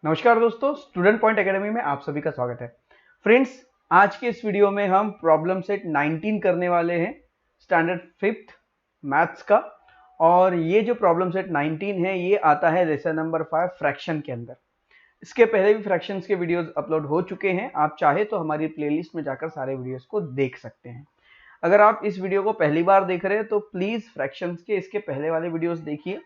नमस्कार दोस्तों, student point academy में आप सभी का स्वागत है। फ्रेंड्स, आज के इस वीडियो में हम प्रॉब्लम सेट 19 करने वाले हैं स्टैंडर्ड 5th मैथ्स का। और ये जो प्रॉब्लम सेट 19 है ये आता है लेसन नंबर 5 फ्रैक्शन के अंदर। इसके पहले भी फ्रैक्शंस के वीडियोस अपलोड हो चुके हैं, आप चाहे तो हमारी प्लेलिस्ट में जाकर सारे वीडियोस को देख सकते हैं। अगर आप इस वीडियो को पहली बार देख रहे हैं तो प्लीज फ्रैक्शंस के इसके पहले वाले वीडियोस देखिए,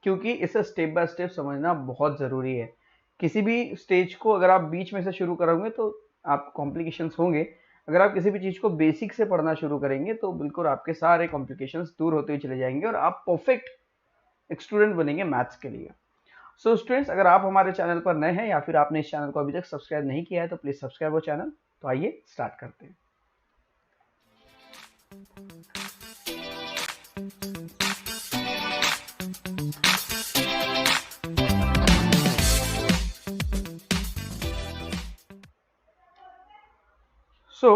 क्योंकि इसे स्टेप बाय स्टेप समझना बहुत जरूरी है। किसी भी स्टेज को अगर आप बीच में से शुरू करोगे तो आप कॉम्प्लिकेशंस होंगे। अगर आप किसी भी चीज को बेसिक से पढ़ना शुरू करेंगे तो बिल्कुल आपके सारे कॉम्प्लिकेशंस दूर होते हुए चले जाएंगे और आप परफेक्ट एक स्टूडेंट बनेंगे मैथ्स के लिए। सो स्टूडेंट्स, अगर आप हमारे चैनल पर नए हैं या फिर आपने इस चैनल को अभी तक सब्सक्राइब नहीं किया है तो प्लीज सब्सक्राइब वो चैनल। तो आइए स्टार्ट करते हैं। So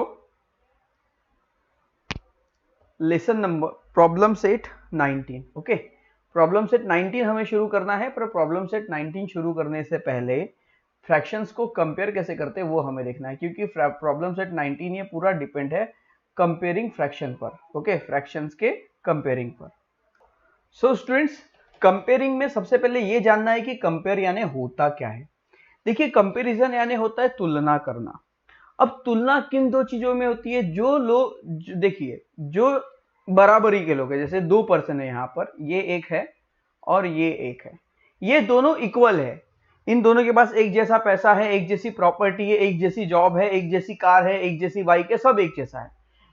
lesson number problem set 19। Okay, problem set 19 हमें शुरू करना है, पर प्रॉब्लम सेट 19 शुरू करने से पहले फ्रैक्शंस को कंपेयर कैसे करते हैं वो हमें देखना है, क्योंकि प्रॉब्लम सेट 19 ये पूरा डिपेंड है कंपेयरिंग फ्रैक्शन पर। ओके, फ्रैक्शंस के कंपेयरिंग पर। सो स्टूडेंट्स, कंपेयरिंग में सबसे पहले ये जानना है कि कंपेयर यानी होता क्या है। देखिए, कंपेरिजन यानी होता है तुलना करना। अब तुलना किन दो चीजों में होती है? जो लोग, देखिए, जो बराबरी के लोग है, जैसे दो पर्सन है यहाँ पर, ये एक है और ये एक है, ये दोनों इक्वल है। इन दोनों के पास एक जैसा पैसा है, एक जैसी प्रॉपर्टी है, एक जैसी जॉब है, एक जैसी कार है, एक जैसी बाइक है, सब एक जैसा है।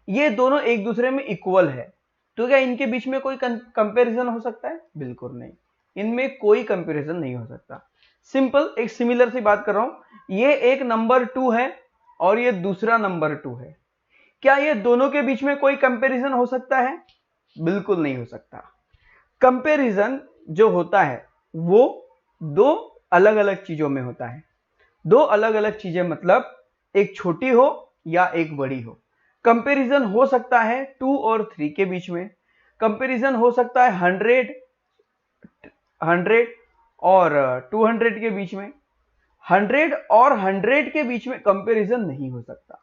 ये दोनों एक दूसरे में इक्वल है, तो क्या इनके बीच में कोई कंपैरिजन हो सकता है? बिल्कुल नहीं, इनमें कोई कंपैरिजन नहीं हो सकता। सिंपल एक सिमिलर सी बात कर रहा हूं, ये एक नंबर 2 है और ये दूसरा नंबर 2 है। क्या ये दोनों के बीच में कोई कंपैरिजन हो सकता है? बिल्कुल नहीं हो सकता। कंपैरिजन जो होता है वो दो अलग अलग चीजों में होता है। दो अलग अलग चीजें मतलब एक छोटी हो या एक बड़ी हो। कंपैरिजन हो सकता है 2 और 3 के बीच में, कंपैरिजन हो सकता है 100 और 200 के बीच में। 100 और 100 के बीच में कंपैरिजन नहीं हो सकता।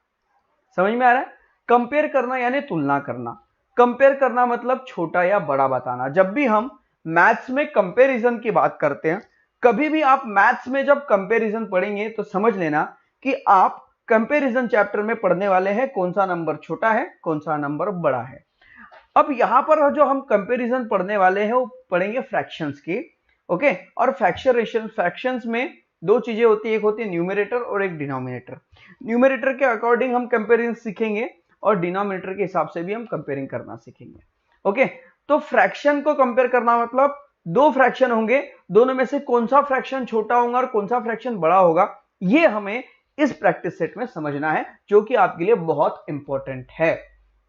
समझ में आ रहा है? कंपेयर करना यानी तुलना करना। कंपेयर करना मतलब छोटा या बड़ा बताना। जब भी हम मैथ्स में कंपैरिजन की बात करते हैं, कभी भी आप मैथ्स में जब कंपैरिजन पढ़ेंगे तो समझ लेना कि आप कंपैरिजन चैप्टर में पढ़ने वाले हैं कौन सा नंबर छोटा है, कौन सा नंबर बड़ा है। अब यहां पर जो हम कंपैरिजन पढ़ने वाले हैं वो पढ़ेंगे फ्रैक्शंस की। ओके, और फ्रैक्शंस में दो चीजें होती है, एक होती है न्यूमरेटर और एक डिनोमिनेटर। न्यूमरेटर के अकॉर्डिंग हम कंपेरिजन सीखेंगे और डिनोमिनेटर के हिसाब से भी हम कंपेयरिंग करना सीखेंगे। ओके, तो फ्रैक्शन को कंपेयर करना मतलब दो फ्रैक्शन होंगे, दोनों में से कौन सा फ्रैक्शन छोटा होगा और कौन सा फ्रैक्शन बड़ा होगा, ये हमें इस प्रैक्टिस सेट में समझना है, जो कि आपके लिए बहुत इंपॉर्टेंट है।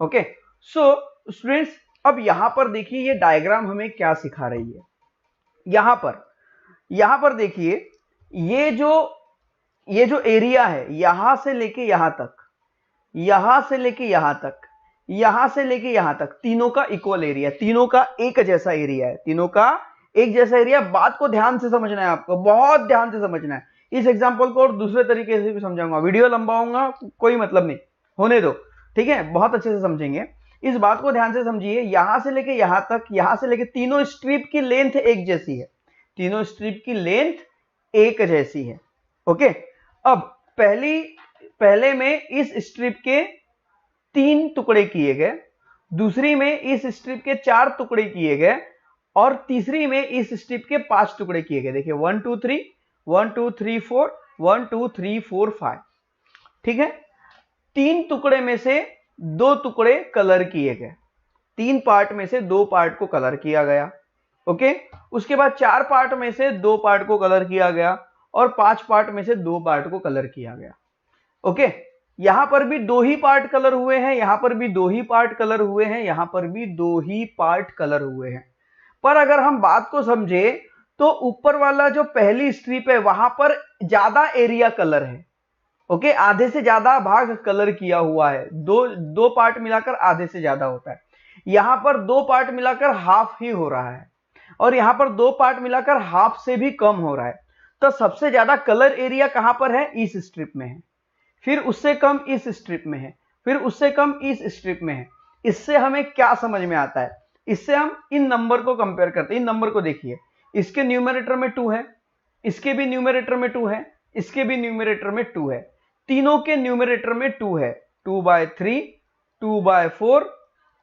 ओके, सो स्टूडेंट्स, अब यहां पर देखिए ये डायग्राम हमें क्या सिखा रही है। यहां पर देखिए, ये जो एरिया है, यहां से लेके यहां तक, यहां से लेके यहां तक, यहां से लेके यहां तक, तीनों का इक्वल एरिया, तीनों का एक जैसा एरिया है, तीनों का एक जैसा एरिया। बात को ध्यान से समझना है, आपको बहुत ध्यान से समझना है। इस एग्जांपल को और दूसरे तरीके से भी समझाऊंगा, वीडियो लंबाऊंगा कोई मतलब नहीं, होने दो, ठीक है? बहुत अच्छे से समझेंगे, इस बात को ध्यान से समझिए। यहां से लेके यहां तक, यहां से लेके, तीनों स्ट्रिप की लेंथ एक जैसी है, तीनों स्ट्रिप की लेंथ एक जैसी है। ओके, अब पहले में इस स्ट्रिप के 3 टुकड़े किए गए, दूसरी में इस स्ट्रिप के 4 टुकड़े किए गए और तीसरी में इस स्ट्रिप के 5 टुकड़े किए गए। देखिए 1 2 3 1 2 3 4 1 2 3 4 5, ठीक है? 3 टुकड़े में से 2 टुकड़े कलर किए गए, 3 पार्ट में से 2 पार्ट को कलर किया गया। ओके, उसके बाद 4 पार्ट में से 2 पार्ट को कलर किया गया और 5 पार्ट में से 2 पार्ट को कलर किया गया। ओके, यहां पर भी 2 ही पार्ट कलर हुए हैं, यहां पर भी 2 ही पार्ट कलर हुए हैं, यहां पर भी 2 ही पार्ट कलर हुए हैं। पर अगर हम बात को समझे तो ऊपर वाला जो पहली स्ट्रिप है वहां पर ज्यादा एरिया कलर है। ओके, आधे से ज्यादा भाग कलर किया हुआ है, दो पार्ट मिलाकर आधे से ज्यादा होता है। यहां पर 2 पार्ट मिलाकर हाफ ही हो रहा है और यहां पर 2 पार्ट मिलाकर हाफ से भी कम हो रहा है। तो सबसे ज्यादा कलर एरिया कहां पर है? इस स्ट्रिप में है, फिर उससे कम इस स्ट्रिप में है, फिर उससे कम इस स्ट्रिप में है। इससे हमें क्या समझ में आता है? इससे हम इन नंबर को कंपेयर करते हैं। इन नंबर को देखिए, इसके न्यूमरेटर में 2 है, इसके भी न्यूमरेटर में 2 है, इसके भी न्यूमरेटर में 2 है, तीनों के न्यूमरेटर में 2 है। 2/3, 2/4,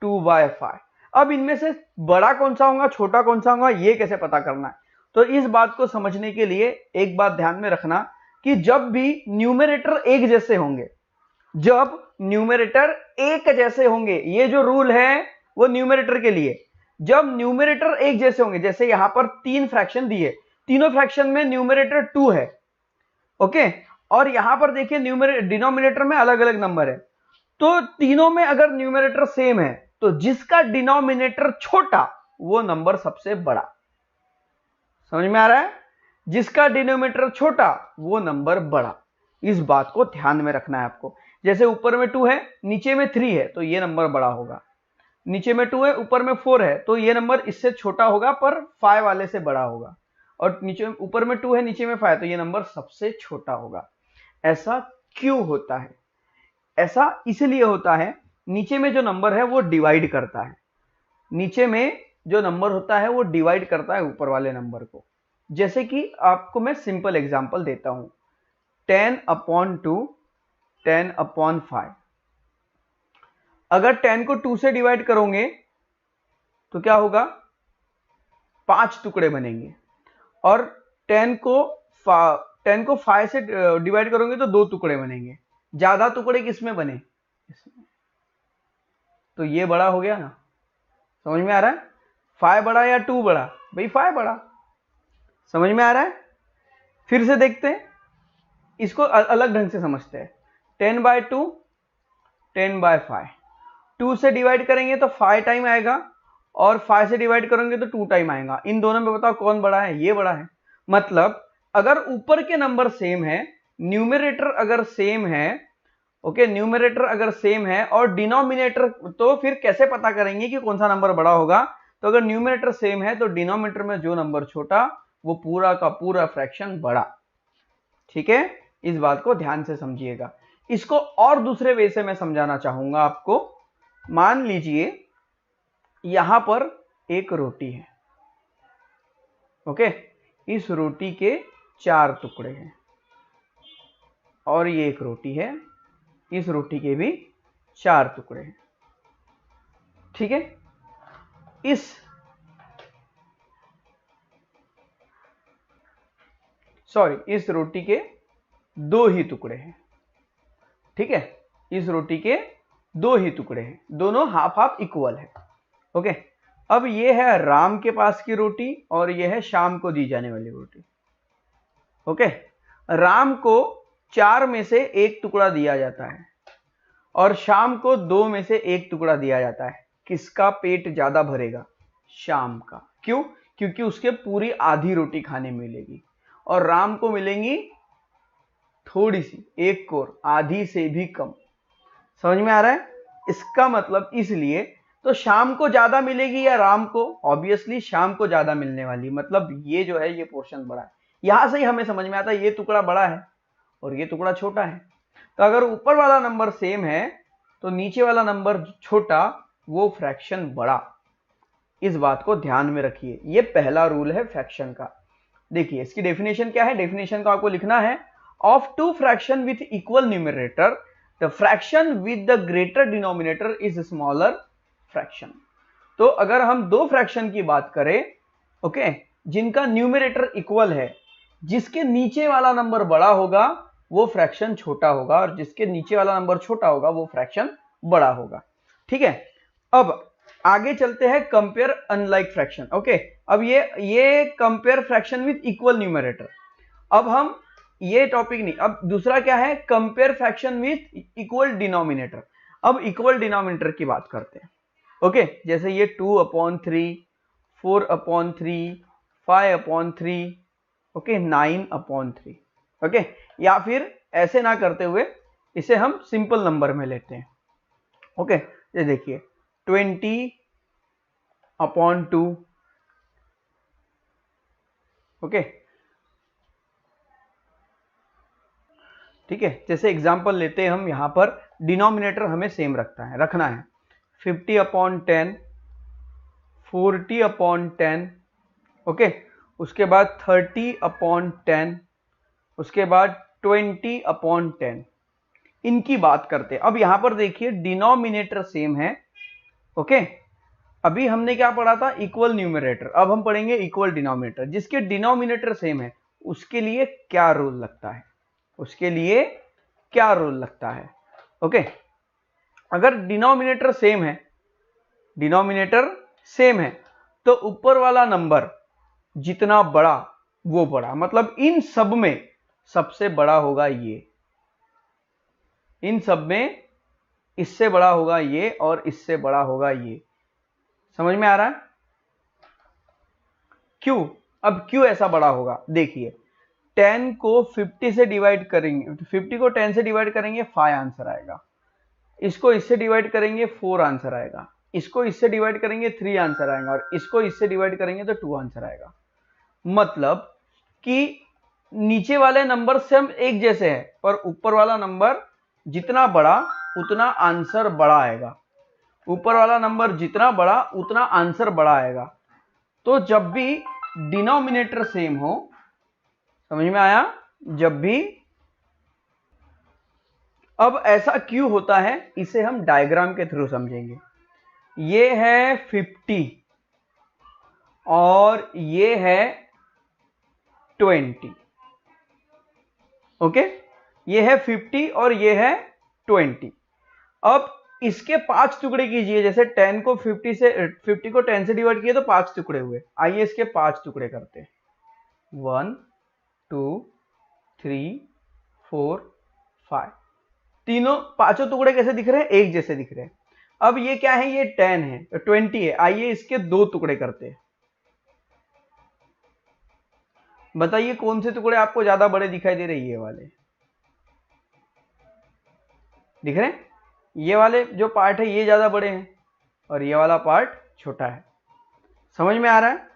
2/5। अब इनमें से बड़ा कौन सा होगा, छोटा कौन सा होगा, ये कैसे पता करना है? तो इस बात को समझने के लिए एक बात ध्यान में रखना कि जब भी न्यूमरेटर एक जैसे होंगे, जब न्यूमरेटर एक जैसे होंगे, ये जो रूल है वो न्यूमरेटर के लिए, जब न्यूमरेटर एक जैसे होंगे, जैसे यहां पर 3 फ्रैक्शन दिए, तीनों फ्रैक्शन में न्यूमरेटर 2 है, ओके, और यहां पर देखिए न्यूमरेटर डिनोमिनेटर में अलग अलग नंबर है, तो तीनों में अगर न्यूमरेटर सेम है तो जिसका डिनोमिनेटर छोटा वो नंबर सबसे बड़ा। समझ में आ रहा है? जिसका डिनोमिनेटर छोटा वो नंबर बड़ा। इस बात को ध्यान में रखना है आपको। जैसे ऊपर में 2 है, नीचे में 3 है, तो ये नंबर बड़ा होगा। नीचे में 2 है, ऊपर में 4 है, तो ये नंबर इससे छोटा होगा पर 5 वाले से बड़ा होगा। और नीचे ऊपर में 2 है, नीचे में 5 है, तो ये नंबर सबसे छोटा होगा। ऐसा क्यों होता है? ऐसा इसलिए होता है, नीचे में जो नंबर है वो डिवाइड करता है। नीचे में जो नंबर होता है वो डिवाइड करता है ऊपर वाले नंबर को। जैसे कि आपको मैं सिंपल एग्जांपल देता हूं, 10/2, 10/5। अगर 10 को 2 से डिवाइड करोगे तो क्या होगा? 5 टुकड़े बनेंगे। और 10 को 5 से डिवाइड करोगे तो 2 टुकड़े बनेंगे। ज्यादा टुकड़े किसमें बने? इसमें। तो ये बड़ा हो गया ना। समझ में आ रहा है? 5 बड़ा या 2 बड़ा? भाई 5 बड़ा। समझ में आ रहा है? फिर से देखते हैं, इसको अलग ढंग से समझते हैं। 10/2, 10/5। 2 से डिवाइड करेंगे तो 5 टाइम आएगा, और 5 से डिवाइड करेंगे तो 2 टाइम आएगा। इन दोनों में बताओ कौन बड़ा है? ये बड़ा है। मतलब अगर ऊपर के नंबर सेम है, न्यूमरेटर अगर सेम है, ओके, न्यूमरेटर अगर सेम है और डिनोमिनेटर, तो फिर कैसे पता करेंगे कि कौन सा नंबर बड़ा होगा? तो अगर न्यूमरेटर सेम है तो डिनोमिनेटर में जो नंबर छोटा वो पूरा का पूरा फ्रैक्शन बड़ा। ठीक है, इस बात को ध्यान से समझिएगा। इसको और दूसरे वे से मैं समझाना चाहूंगा आपको। मान लीजिए यहां पर एक रोटी है, ओके, इस रोटी के 4 टुकड़े हैं, और ये एक रोटी है, इस रोटी के भी 4 टुकड़े हैं। ठीक है, इस रोटी के 2 ही टुकड़े हैं। ठीक है, इस रोटी के 2 ही टुकड़े हैं, दोनों हाफ हाफ इक्वल है। ओके, अब ये है राम के पास की रोटी और ये है शाम को दी जाने वाली रोटी। ओके, राम को 4 में से 1 टुकड़ा दिया जाता है और शाम को 2 में से 1 टुकड़ा दिया जाता है। किसका पेट ज्यादा भरेगा? शाम का। क्यों? क्योंकि उसके पूरी आधी रोटी खाने मिलेगी और राम को मिलेंगी थोड़ी सी, 1 कोर, आधी से भी कम। समझ में आ रहा है? इसका मतलब इसलिए तो शाम को ज्यादा मिलेगी या राम को? ऑब्वियसली शाम को ज्यादा मिलने वाली, मतलब ये जो है ये पोर्शन बड़ा है। यहां से ही हमें समझ में आता है ये टुकड़ा बड़ा है और ये टुकड़ा छोटा है। तो अगर ऊपर वाला नंबर सेम है तो नीचे वाला नंबर छोटा वो फ्रैक्शन बड़ा। इस बात को ध्यान में रखिए, ये पहला रूल है फ्रैक्शन का। देखिए इसकी डेफिनेशन क्या है? डेफिनेशन को आपको लिखना है, of 2 fraction with equal numerator the fraction with the greater denominator is smaller fraction. तो अगर हम 2 फ्रैक्शन की बात करें, ओके, जिनका न्यूमरेटर इक्वल है, जिसके नीचे वाला नंबर बड़ा होगा वो फ्रैक्शन छोटा होगा और जिसके नीचे वाला नंबर छोटा होगा वो फ्रैक्शन बड़ा होगा। ठीक है, अब आगे चलते हैं कंपेयर अनलाइक फ्रैक्शन। ओके, अब ये compare fraction with equal numerator. अब हम ये टॉपिक नहीं, अब दूसरा क्या है? Compare fraction with equal denominator. अब इक्वल डिनोमिनेटर की बात करते हैं। ओके, जैसे ये 2/3, 4/3, 5/3, ओके, 9/3। ओके, या फिर ऐसे ना करते हुए इसे हम सिंपल नंबर में लेते हैं। ओके, ये देखिए 20/2, ओके, ठीक है, जैसे एग्जांपल लेते हैं हम, यहां पर डिनोमिनेटर हमें सेम रखना है 50/10, 40/10, ओके, उसके बाद 30/10, उसके बाद 20/10। इनकी बात करते हैं। अब यहां पर देखिए डिनोमिनेटर सेम है, ओके। अभी हमने क्या पढ़ा था, इक्वल न्यूमरेटर, अब हम पढ़ेंगे इक्वल डिनोमिनेटर। जिसके डिनोमिनेटर सेम है उसके लिए क्या रूल लगता है, उसके लिए क्या रूल लगता है, ओके। अगर डिनोमिनेटर सेम है तो ऊपर वाला नंबर जितना बड़ा वो बड़ा, मतलब इन सब में सबसे बड़ा होगा ये, इन सब में इससे बड़ा होगा ये और इससे बड़ा होगा ये। समझ में आ रहा है क्यों? अब क्यों ऐसा बड़ा होगा, देखिए 10 को 50 से डिवाइड करेंगे, 50 को 10 से डिवाइड करेंगे 5 आंसर आएगा, इसको इससे डिवाइड करेंगे 4 आंसर आएगा, इसको इससे डिवाइड करेंगे 3 आंसर आएगा, और इसको इससे डिवाइड करेंगे तो 2 आंसर आएगा। मतलब कि नीचे वाले नंबर से हम एक जैसे हैं, पर ऊपर वाला नंबर जितना बड़ा उतना आंसर बड़ा आएगा, ऊपर वाला नंबर जितना बड़ा उतना आंसर बड़ा आएगा। तो जब भी डिनोमिनेटर सेम हो, समझ में आया, जब भी, अब ऐसा क्यों होता है इसे हम डायग्राम के थ्रू समझेंगे। ये है 50 और ये है 20, ओके, ये है 50 और ये है 20। अब इसके 5 टुकड़े कीजिए, जैसे 10 को 50 को 10 से डिवाइड किए तो 5 टुकड़े हुए। आइए इसके 5 टुकड़े करते हैं, 1 2 3 4 5। तीनों पांचों टुकड़े कैसे दिख रहे हैं, एक जैसे दिख रहे हैं। अब ये क्या है, ये 10 है, 20 है। आइए इसके 2 टुकड़े करते हैं, बताइए कौन से टुकड़े आपको ज्यादा बड़े दिखाई दे रहे हैं, ये वाले दिख रहे हैं, ये वाले जो पार्ट है ये ज्यादा बड़े हैं और ये वाला पार्ट छोटा है। समझ में आ रहा है,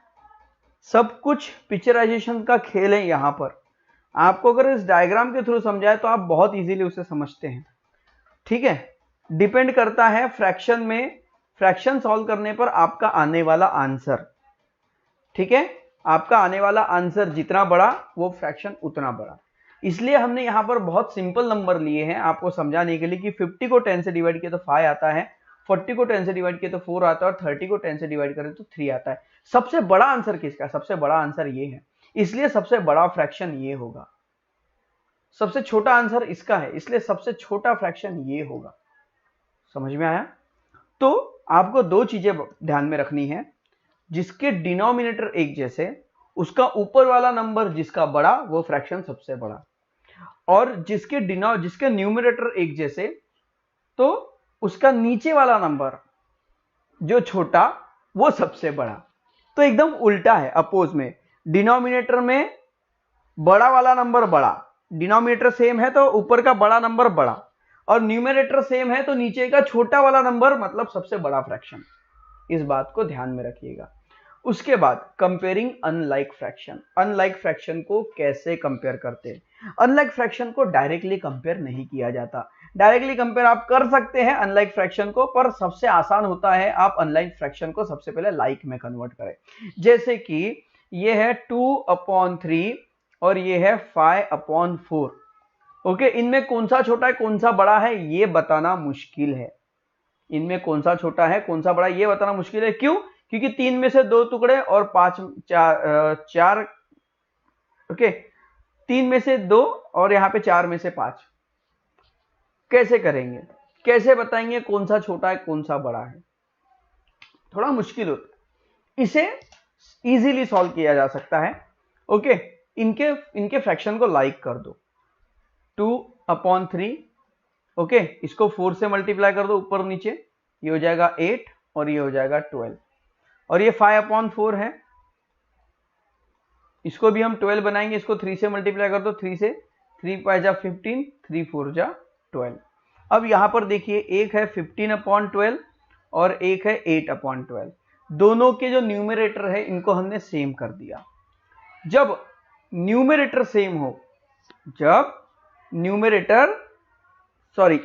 सब कुछ पिक्चराइजेशन का खेल है। यहां पर आपको अगर इस डायग्राम के थ्रू समझाए तो आप बहुत इजीली उसे समझते हैं, ठीक है। डिपेंड करता है फ्रैक्शन में, फ्रैक्शन सॉल्व करने पर आपका आने वाला आंसर, ठीक है, आपका आने वाला आंसर जितना बड़ा वो फ्रैक्शन उतना बड़ा। इसलिए हमने यहां पर बहुत सिंपल नंबर लिए हैं आपको समझाने के लिए कि 50 को 10 से डिवाइड किया तो 5 आता है, 40 को 10 से डिवाइड किया तो 4 आता है और 30 को 10 से डिवाइड करें तो 3 आता है। सबसे बड़ा आंसर किसका है, सबसे बड़ा आंसर ये है, इसलिए सबसे बड़ा फ्रैक्शन ये होगा। सबसे छोटा आंसर इसका है, इसलिए सबसे छोटा फ्रैक्शन ये होगा। समझ में आया? तो आपको दो चीजें ध्यान में रखनी है, जिसके डिनोमिनेटर एक जैसे उसका ऊपर वाला नंबर जिसका बड़ा वो फ्रैक्शन सबसे बड़ा, और जिसके न्यूमरेटर एक जैसे तो उसका नीचे वाला नंबर जो छोटा वो सबसे बड़ा। तो एकदम उल्टा है, अपोज में, डिनोमिनेटर में बड़ा वाला नंबर बड़ा, डिनोमिनेटर सेम है तो ऊपर का बड़ा नंबर बड़ा, और न्यूमरेटर सेम है तो नीचे का छोटा वाला नंबर मतलब सबसे बड़ा फ्रैक्शन। इस बात को ध्यान में रखिएगा। उसके बाद comparing unlike fraction. Unlike fraction को कैसे कंपेयर करते हैं? अनलाइक फ्रैक्शन को डायरेक्टली कंपेयर नहीं किया जाता। डायरेक्टली कंपेयर आप कर सकते हैं अनलाइक फ्रैक्शन को, पर सबसे आसान होता है आप अनलाइक फ्रैक्शन को सबसे पहले लाइक में कन्वर्ट करें। जैसे कि ये है 2/3 और ये है 5/4। ओके, इनमें कौन सा छोटा है कौन सा बड़ा है ये बताना मुश्किल है। इनमें कौन सा छोटा है कौन सा बड़ा ये बताना मुश्किल है। क्यों? क्योंकि 3 में से 2 टुकड़े और 4, ओके, 3 में से 2 और यहां पे 4 में से 5। कैसे करेंगे, कैसे बताएंगे कौन सा छोटा है कौन सा बड़ा है? थोड़ा मुश्किल होता है। इसे इजीली सॉल्व किया जा सकता है। ओके, इनके फ्रैक्शन को लाइक कर दो, 2/3, ओके, इसको 4 से मल्टीप्लाई कर दो ऊपर नीचे, ये हो जाएगा 8 और ये हो जाएगा 12, और ये 5/4 है, इसको भी हम 12 बनाएंगे, इसको 3 से मल्टीप्लाई कर दो, 3 से, 3 5 जा 15, 3 4 जा 12। अब यहां पर देखिए एक है 15/12 और एक है 8/12। दोनों के जो न्यूमरेटर है इनको हमने सेम कर दिया। जब न्यूमरेटर सेम हो, जब न्यूमरेटर सॉरी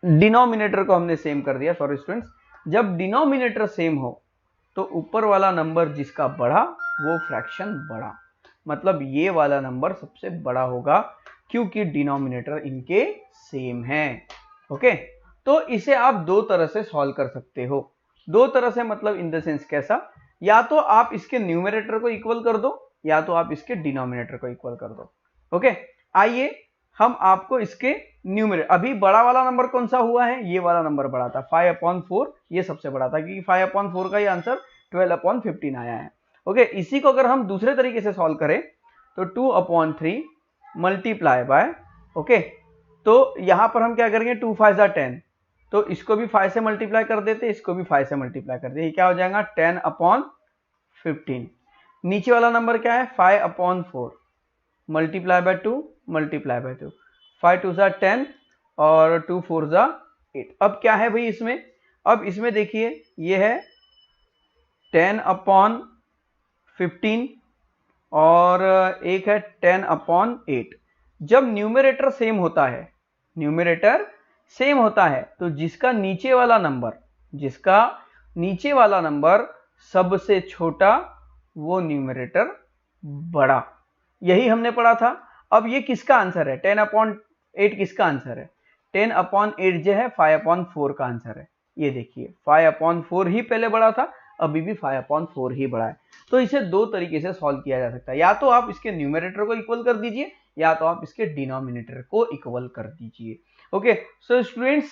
डिनोमिनेटर को हमने सेम कर दिया, सॉरी स्टूडेंट्स। जब डिनोमिनेटर सेम हो तो ऊपर वाला नंबर जिसका बढ़ा वो फ्रैक्शन बढ़ा, मतलब ये वाला नंबर सबसे बड़ा होगा क्योंकि डिनोमिनेटर इनके सेम है। ओके, तो इसे आप दो तरह से सॉल्व कर सकते हो। दो तरह से मतलब इन द सेंस कैसा, या तो आप इसके न्यूमरेटर को इक्वल कर दो या तो आप इसके डिनोमिनेटर को इक्वल कर दो। ओके, आइए हम आपको इसके न्यूमरेटर, अभी बड़ा वाला नंबर कौन सा हुआ है, ये वाला नंबर बड़ा था 5/4, ये सबसे बड़ा था क्योंकि 5/4 का ये आंसर 12/15 आया है। ओके, इसी को अगर हम दूसरे तरीके से सॉल्व करें तो 2/3 मल्टीप्लाई बाय, ओके, तो यहां पर हम क्या करेंगे 2 5 10, तो इसको भी 5 से मल्टीप्लाई कर देते, इसको भी 5 से मल्टीप्लाई कर देते, ये क्या हो जाएगा 10/15। नीचे वाला नंबर क्या है 5/4 मल्टीप्लाई बाय 2 मल्टीप्लाई बाय 2, 5 2 10 और 2 4 8। अब क्या है भाई इसमें, अब इसमें देखिए ये है 10/15 और एक है 10/8। जब न्यूमरेटर सेम होता है, न्यूमरेटर सेम होता है तो जिसका नीचे वाला नंबर सबसे छोटा वो न्यूमरेटर बड़ा, यही हमने पढ़ा था। अब ये किसका आंसर है 10/8, किसका आंसर है 10/8 जो है 5/4 का आंसर है। ये देखिए 5/4 ही पहले बड़ा था, अभी भी 5/4 ही बड़ा है। तो इसे दो तरीके से सॉल्व किया जा सकता है, या तो आप इसके न्यूमरेटर को इक्वल कर दीजिए या तो आप इसके डिनोमिनेटर को इक्वल कर दीजिए। ओके, सो स्टूडेंट्स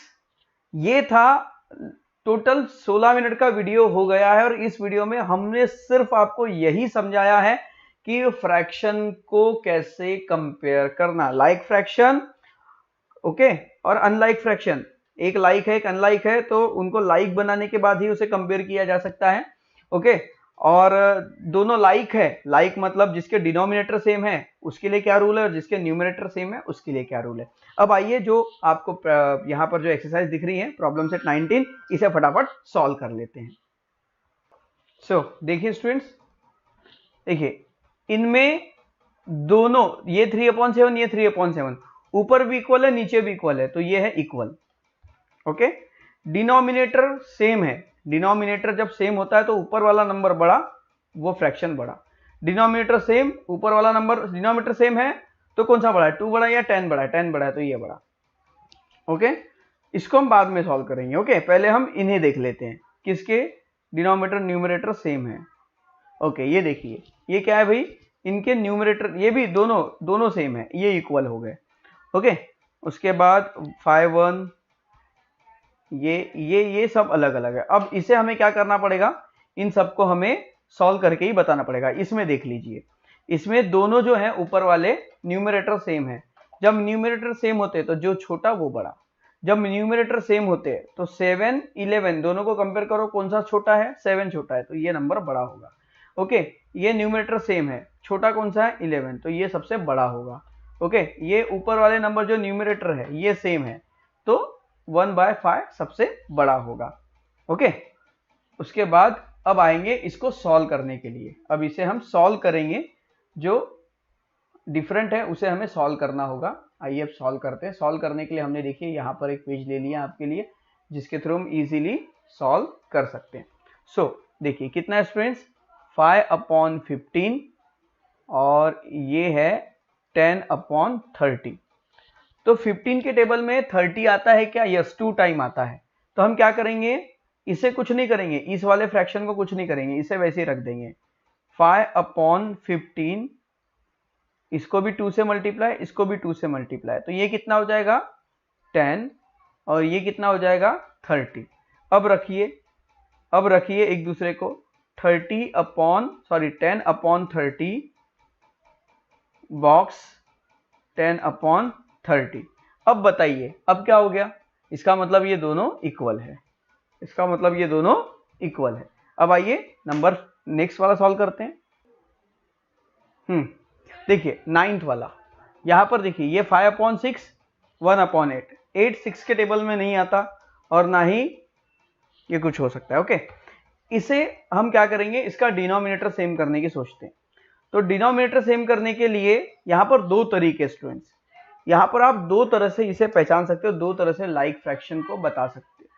ये था टोटल 16 मिनट का वीडियो हो गया है और इस वीडियो में हमने सिर्फ आपको यही समझाया है कि फ्रैक्शन को कैसे कंपेयर करना, लाइक फ्रैक्शन, ओके, और अनलाइक फ्रैक्शन। एक लाइक है एक अनलाइक है, तो उनको लाइक बनाने के बाद ही उसे कंपेयर किया जा सकता है। ओके, और दोनों लाइक है, लाइक मतलब जिसके डिनोमिनेटर सेम है उसके लिए क्या रूल है और जिसके न्यूमरेटर सेम है उसके लिए क्या रूल है। अब आइए जो आपको यहाँ पर जो एक्सरसाइज दिख रही है प्रॉब्लम सेट 19, इसे फटाफट सॉल्व कर लेते हैं। सो देखिए स्टूडेंट्स, देखिए इनमें दोनों ये 3/7 ये 3/7 ऊपर भी इक्वल है नीचे भी इक्वल है, तो ये है इक्वल। ओके, डिनोमिनेटर सेम है, डिनोमिनेटर जब सेम होता है तो ऊपर वाला नंबर बड़ा वो फ्रैक्शन बड़ा, डिनोमिनेटर सेम ऊपर वाला नंबर डिनोमिनेटर सेम है तो कौन सा बड़ा है 2 बड़ा या 10 बड़ा है, 10 बड़ा है तो ये बड़ा। ओके, इसको हम बाद में सॉल्व करेंगे। ओके, पहले हम इन्हें देख लेते हैं किसके डिनोमिनेटर न्यूमरेटर सेम है। ओके, ये देखिए ये क्या है भाई, इनके न्यूमरेटर ये भी दोनों सेम है, ये इक्वल हो गए। ओके, उसके बाद 5 1 ये सब अलग अलग है। अब इसे हमें क्या करना पड़ेगा, इन सबको हमें सॉल्व करके ही बताना पड़ेगा। इसमें देख लीजिए, इसमें दोनों जो है ऊपर वाले न्यूमरेटर सेम है। जब न्यूमरेटर सेम होते तो जो छोटा वो बड़ा, जब न्यूमरेटर सेम होते तो 7 11 दोनों को कंपेयर करो, कौन सा छोटा है 7 छोटा है तो ये नंबर बड़ा होगा। ओके, ये न्यूमरेटर सेम है, छोटा कौन सा है 11 तो ये सबसे बड़ा होगा। ओके, ये ऊपर वाले नंबर जो न्यूमरेटर है ये सेम है तो 1/5 सबसे बड़ा होगा। ओके, उसके बाद अब आएंगे इसको सॉल्व करने के लिए। अब इसे हम सॉल्व करेंगे, जो डिफरेंट है उसे हमें सॉल्व करना होगा। आइए अब सॉल्व करते हैं। सॉल्व करने के लिए हमने देखिए यहाँ पर एक पेज ले लिया आपके लिए जिसके थ्रू हम इजीली सॉल्व कर सकते हैं। सो देखिए कितना है स्टूडेंट्स 5/15 और ये है 10/30। तो 15 के टेबल में 30 आता है क्या, यस 2 टाइम आता है। तो हम क्या करेंगे, इसे कुछ नहीं करेंगे, इस वाले फ्रैक्शन को कुछ नहीं करेंगे, इसे वैसे ही रख देंगे। 5/15 इसको भी 2 से मल्टीप्लाई, इसको भी 2 से मल्टीप्लाई, तो ये कितना हो जाएगा 10 और ये कितना हो जाएगा 30। अब रखिए एक दूसरे को 10/30 बॉक्स 10/30। अब बताइए अब क्या हो गया, इसका मतलब ये दोनों इक्वल है, इसका मतलब ये दोनों इक्वल है। अब आइए नंबर नेक्स्ट वाला सॉल्व करते हैं। देखिए 9th वाला, यहां पर देखिए ये 5/6 1/8, 8 6 के टेबल में नहीं आता और ना ही ये कुछ हो सकता है। ओके, इसे हम क्या करेंगे, इसका डिनोमिनेटर सेम करने की सोचते हैं। तो डिनोमिनेटर सेम करने के लिए यहां पर दो तरीके स्टूडेंट्स, यहां पर आप दो तरह से इसे पहचान सकते हो, दो तरह से लाइक फ्रैक्शन को बता सकते हो।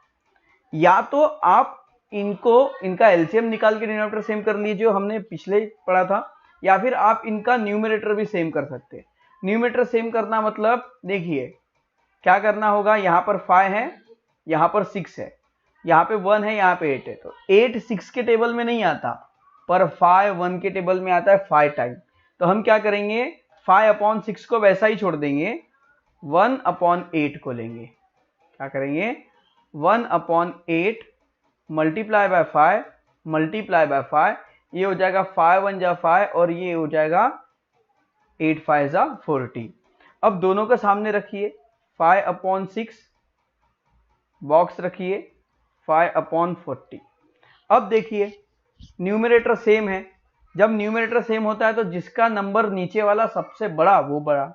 या तो आप इनका एलसीएम निकाल के डिनोमिनेटर सेम कर लीजिए, जो हमने पिछले पढ़ा था, या फिर आप इनका न्यूमरेटर भी सेम कर सकते हैं। न्यूमरेटर सेम करना मतलब देखिए क्या करना होगा, यहां पर 5 है, यहां पर 6 है, यहाँ पे 1 है, यहाँ पे 8 है। तो 8 6 के टेबल में नहीं आता, पर 5 1 के टेबल में आता है 5 टाइम। तो हम क्या करेंगे, 5/6 को वैसा ही छोड़ देंगे, 1/8 को लेंगे। क्या करेंगे, 1/8 मल्टीप्लाई बाय 5 मल्टीप्लाई बाय 5, ये हो जाएगा 5 1 जा 5 और ये हो जाएगा 8 5 जा 40। अब दोनों का सामने रखिए, 5/6 बॉक्स रखिए 5/40। अब देखिए न्यूमरेटर सेम है, जब न्यूमरेटर सेम होता है तो जिसका नंबर नीचे वाला सबसे बड़ा वो बड़ा,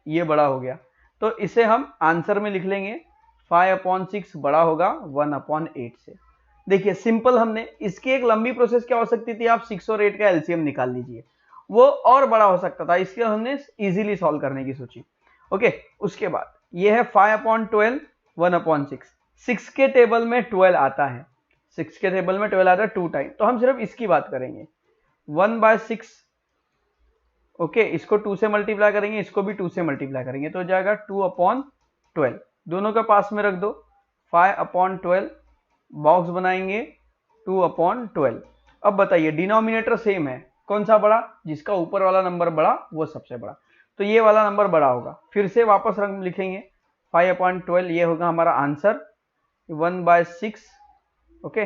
ये बड़ा हो गया, तो इसे हम आंसर में लिख लेंगे 5/6 बड़ा होगा 1/8 से। देखिए सिंपल, हमने इसकी एक लंबी प्रोसेस क्या हो सकती थी, आप 6 और 8 का एलसीएम निकाल लीजिए, वो और बड़ा हो सकता था, इसलिए हमने इजीली सॉल्व करने की सोची। ओके, उसके बाद ये है 5/12 1/6। 6 के टेबल में 12 आता है, 6 के टेबल में 12 आता है 2 टाइम, तो हम सिर्फ इसकी बात करेंगे 1/6। ओके, इसको 2 से मल्टीप्लाई करेंगे, इसको भी 2 से मल्टीप्लाई करेंगे, तो हो जाएगा 2/12। दोनों का पास में रख दो, 5/12 बॉक्स बनाएंगे 2/12। अब बताइए डिनोमिनेटर सेम है, कौन सा बड़ा, जिसका ऊपर वाला नंबर बड़ा वो सबसे बड़ा, तो ये वाला नंबर बड़ा होगा। फिर से वापस रंग लिखेंगे 5/12, ये होगा हमारा आंसर 1/6। ओके,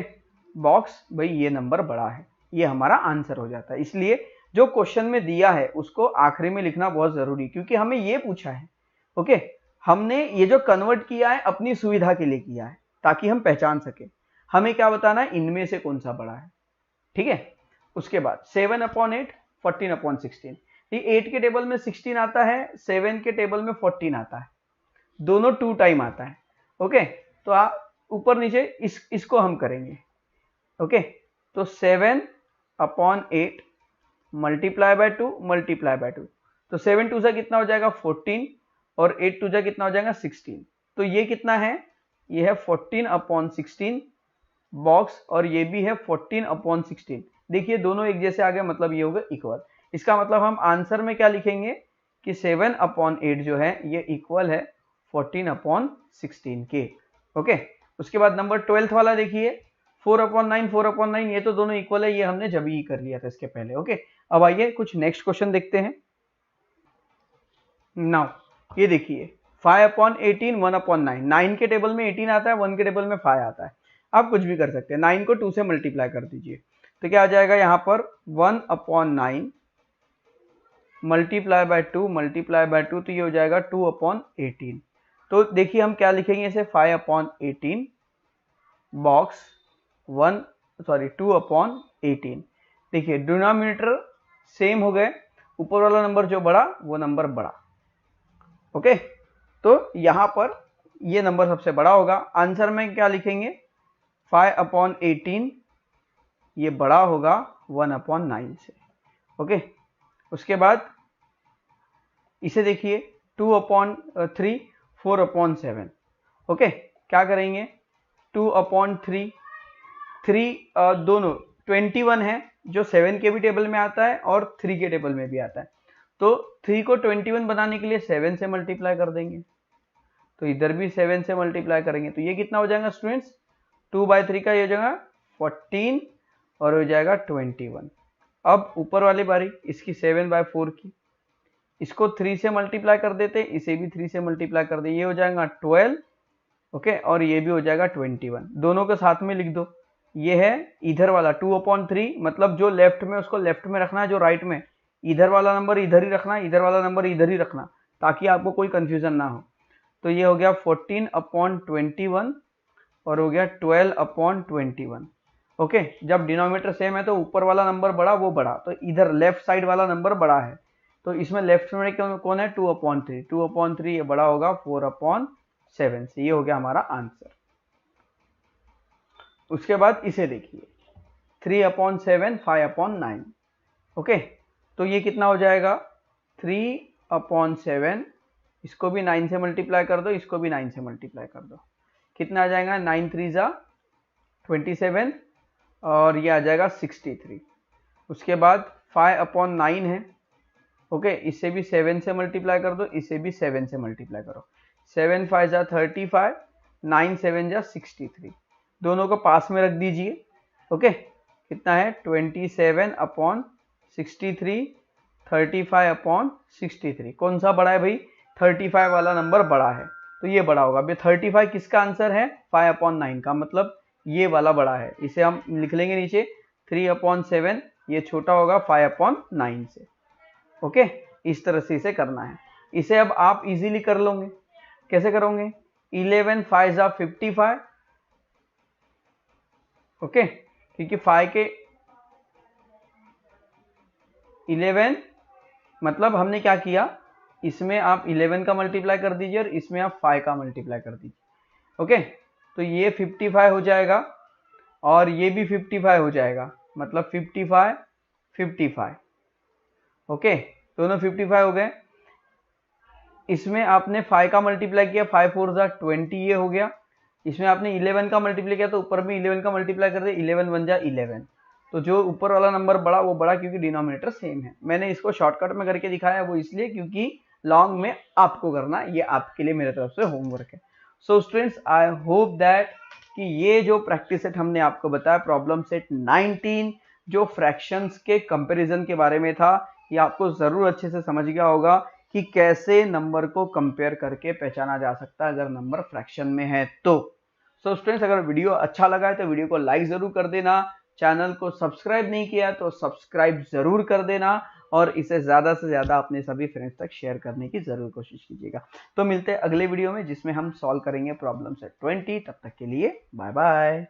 बॉक्स भाई ये नंबर बड़ा है, ये हमारा आंसर हो जाता है। इसलिए जो क्वेश्चन में दिया है उसको आखिरी में लिखना बहुत जरूरी, क्योंकि हमें ये पूछा है। ओके, हमने ये जो कन्वर्ट किया है अपनी सुविधा के लिए किया है, ताकि हम पहचान सके हमें क्या बताना है, इनमें से कौन सा बड़ा है। ठीक है, उसके बाद 7/8 14/16। ये 8 के टेबल में 16 आता है, 7 के टेबल में 14 आता है, दोनों 2 टाइम आता है। ओके, तो आप ऊपर नीचे इसको हम करेंगे। ओके, तो 7/8 मल्टीप्लाई बाय 2 मल्टीप्लाई बाय 2, तो 7 2 से कितना हो जाएगा 14 और 8 2 से कितना हो जाएगा 16। तो ये कितना है, ये है 14/16 बॉक्स, और ये भी है 14/16। देखिए दोनों एक जैसे आ गए, मतलब ये होगा इक्वल। इसका मतलब हम आंसर में क्या लिखेंगे कि 7/8 जो है ये इक्वल है 14/16 के। ओके, उसके बाद नंबर 12th वाला देखिए 4/9 4/9, ये तो दोनों इक्वल है, ये हमने जब ही कर लिया था इसके पहले। ओके, अब आइए कुछ नेक्स्ट क्वेश्चन देखते हैं। नाउ ये देखिए 5/18 1/9, 9 के टेबल में 18 आता है, 1 के टेबल में 5 आता है। आप कुछ भी कर सकते हैं, 9 को 2 से मल्टीप्लाई कर दीजिए, तो क्या आ जाएगा यहाँ पर 1/9 मल्टीप्लाई बाय 2 मल्टीप्लाई बाय 2, तो ये हो जाएगा 2/18। तो देखिए हम क्या लिखेंगे इसे, 5/18 बॉक्स 2/18। देखिए डिनोमिनेटर सेम हो गए, ऊपर वाला नंबर जो बड़ा वो नंबर बड़ा। ओके, तो यहां पर ये नंबर सबसे बड़ा होगा। आंसर में क्या लिखेंगे, 5/18 ये बड़ा होगा 1/9 से। ओके, उसके बाद इसे देखिए 2/3 4/7। ओके, क्या करेंगे 2/3, 3 दोनों 21 है, जो 7 के भी टेबल में आता है और 3 के टेबल में भी आता है, तो 3 को 21 बनाने के लिए 7 से मल्टीप्लाई कर देंगे, तो इधर भी 7 से मल्टीप्लाई करेंगे, तो ये कितना हो जाएगा स्टूडेंट्स, 2/3 का ये हो जाएगा 14 और हो जाएगा 21। अब ऊपर वाली बारी इसकी 7/4 की, इसको 3 से मल्टीप्लाई कर देते, इसे भी 3 से मल्टीप्लाई कर दे, ये हो जाएगा 12। ओके, और ये भी हो जाएगा 21, दोनों के साथ में लिख दो। ये है इधर वाला 2/3, मतलब जो लेफ्ट में उसको लेफ्ट में रखना है, जो राइट में इधर वाला नंबर इधर ही रखना, इधर वाला नंबर इधर ही रखना, ताकि आपको कोई कंफ्यूजन ना हो। तो ये हो गया 14/21 और हो गया 12/21। ओके, जब डिनोमिनेटर सेम है तो ऊपर वाला नंबर बड़ा वो बड़ा, तो इधर लेफ्ट साइड वाला नंबर बड़ा है, तो इसमें लेफ्ट में कौन है 2/3, 2/3 ये बड़ा होगा 4/7 से। ये हो गया हमारा आंसर। उसके बाद इसे देखिए 3/7 5/9। ओके, तो ये कितना हो जाएगा 3/7 इसको भी 9 से मल्टीप्लाई कर दो, इसको भी 9 से मल्टीप्लाई कर दो। कितना आ जाएगा? 9 3 जा 27 और ये आ जाएगा 63। उसके बाद 5/9 है, ओके, इससे भी 7 से मल्टीप्लाई कर दो, इसे भी 7 से मल्टीप्लाई करो। 7 5 जा 35, 9 7 जा 63, दोनों को पास में रख दीजिए। ओके, कितना है? 27/63, 35/63। कौन सा बड़ा है भाई? 35 वाला नंबर बड़ा है, तो ये बड़ा होगा। अभी 35 किसका आंसर है? 5/9 का, मतलब ये वाला बड़ा है। इसे हम लिख लेंगे नीचे 3/7, ये छोटा होगा 5/9 से। ओके, इस तरह से इसे करना है। इसे अब आप इजीली कर लोगे। कैसे करोगे? 11 5 जा 55, ओके, क्योंकि 5 के 11 मतलब हमने क्या किया, इसमें आप 11 का मल्टीप्लाई कर दीजिए और इसमें आप 5 का मल्टीप्लाई कर दीजिए। ओके, तो ये 55 हो जाएगा और ये भी 55 हो जाएगा, मतलब 55 55। ओके, दोनों 55 हो गए। इसमें आपने 5 का मल्टीप्लाई किया, 5 4 जा 20, ये हो गया। इसमें आपने 11 का मल्टीप्लाई किया तो ऊपर में 11 का मल्टीप्लाई कर दे, 11 1 जा 11। तो जो ऊपर वाला नंबर बड़ा वो बड़ा, क्योंकि डिनोमिनेटर सेम है। मैंने इसको शॉर्टकट में करके दिखाया, वो इसलिए क्योंकि लॉन्ग में आपको करना, ये आपके लिए मेरे तरफ से होमवर्क है। So students, I hope that कि ये जो प्रैक्टिस सेट हमने आपको बताया, प्रॉब्लम सेट 19 जो फ्रैक्शंस के कंपैरिजन के बारे में था, ये आपको जरूर अच्छे से समझ गया होगा कि कैसे नंबर को कंपेयर करके पहचाना जा सकता है अगर नंबर फ्रैक्शन में है तो। सो स्टूडेंट्स, अगर वीडियो अच्छा लगा है तो वीडियो को लाइक जरूर कर देना, चैनल को सब्सक्राइब नहीं किया तो सब्सक्राइब जरूर कर देना और इसे ज्यादा से ज्यादा अपने सभी फ्रेंड्स तक शेयर करने की जरूर कोशिश कीजिएगा। तो मिलते हैं अगले वीडियो में जिसमें हम सॉल्व करेंगे प्रॉब्लम सेट 20। तब तक के लिए बाय बाय।